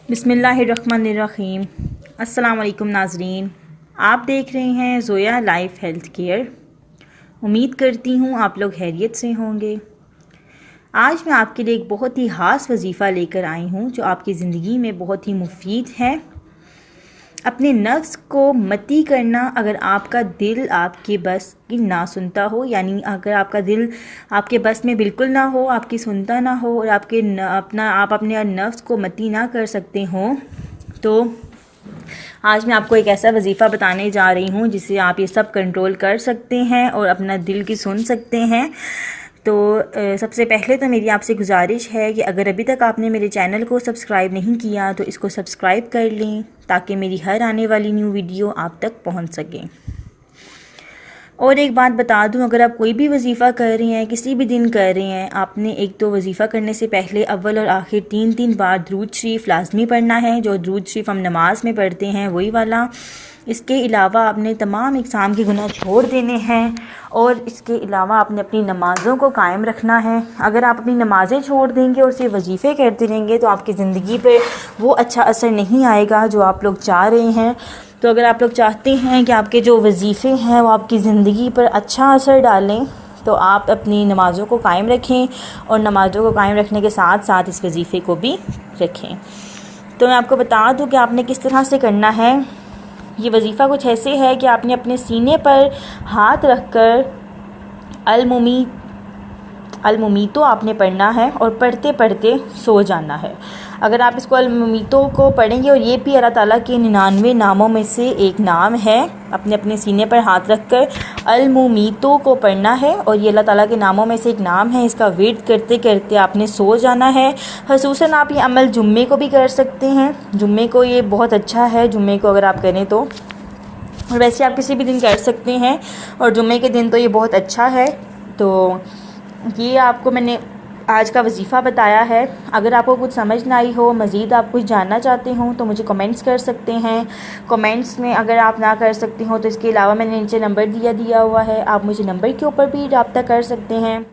बिस्मिल्लाहिर्रहमानिर्रहीम। अस्सलाम वालेकुम नाज़रीन, आप देख रहे हैं ज़ोया लाइफ हेल्थ केयर। उम्मीद करती हूँ आप लोग खैरियत से होंगे। आज मैं आपके लिए एक बहुत ही ख़ास वजीफ़ा लेकर आई हूँ जो आपकी ज़िंदगी में बहुत ही मुफीद है। अपने नफ्स को मती करना। अगर आपका दिल आपके बस की ना सुनता हो, यानी अगर आपका दिल आपके बस में बिल्कुल ना हो, आपकी सुनता ना हो और आप अपने नफ्स को मती ना कर सकते हों, तो आज मैं आपको एक ऐसा वजीफ़ा बताने जा रही हूँ जिससे आप ये सब कंट्रोल कर सकते हैं और अपना दिल की सुन सकते हैं। तो सबसे पहले तो मेरी आपसे गुजारिश है कि अगर अभी तक आपने मेरे चैनल को सब्सक्राइब नहीं किया तो इसको सब्सक्राइब कर लें ताकि मेरी हर आने वाली न्यू वीडियो आप तक पहुंच सके। और एक बात बता दूं, अगर आप कोई भी वजीफ़ा कर रहे हैं, किसी भी दिन कर रहे हैं, आपने एक तो वजीफ़ा करने से पहले अव्वल और आखिर 3 बार दुरूद शरीफ लाजमी पढ़ना है। जो दुरूद शरीफ हम नमाज में पढ़ते हैं वही वाला। इसके अलावा आपने तमाम इक़साम के गुनाह छोड़ देने हैं और इसके अलावा आपने अपनी नमाज़ों को कायम रखना है। अगर आप अपनी नमाज़ें छोड़ देंगे और सिर्फ वजीफ़े करते रहेंगे तो आपकी ज़िंदगी पे वो अच्छा असर नहीं आएगा जो आप लोग चाह रहे हैं। तो अगर आप लोग चाहते हैं कि आपके जो वजीफ़े हैं वो आपकी ज़िंदगी पर अच्छा असर डालें तो आप अपनी नमाज़ों को कायम रखें और नमाज़ों को कायम रखने के साथ साथ इस वजीफ़े को भी रखें। तो मैं आपको बता दूं कि आपने किस तरह से करना है। ये वजीफ़ा कुछ ऐसे है कि आपने अपने सीने पर हाथ रखकर अलमुमीतो आपने पढ़ना है और पढ़ते पढ़ते सो जाना है। अगर आप इसको अलमुमीतो को पढ़ेंगे, और ये भी अल्लाह ताला के 99 नामों में से एक नाम है, अपने सीने पर हाथ रखकर अलमुमीतो को पढ़ना है और ये अल्लाह ताला के नामों में से एक नाम है। इसका विर्द करते करते आपने सो जाना है। ख़ुसूसन आप ये अमल जुम्मे को भी कर सकते हैं। जुम्मे को ये बहुत अच्छा है, जुम्मे को अगर आप करें तो, और वैसे आप किसी भी दिन कर सकते हैं और जुम्मे के दिन तो ये बहुत अच्छा है। तो ये आपको मैंने आज का वजीफ़ा बताया है। अगर आपको कुछ समझ ना आई हो, मज़ीद आप कुछ जानना चाहते हो तो मुझे कमेंट्स कर सकते हैं। कमेंट्स में अगर आप ना कर सकते हो तो इसके अलावा मैंने नीचे नंबर दिया हुआ है, आप मुझे नंबर के ऊपर भी रब्ता कर सकते हैं।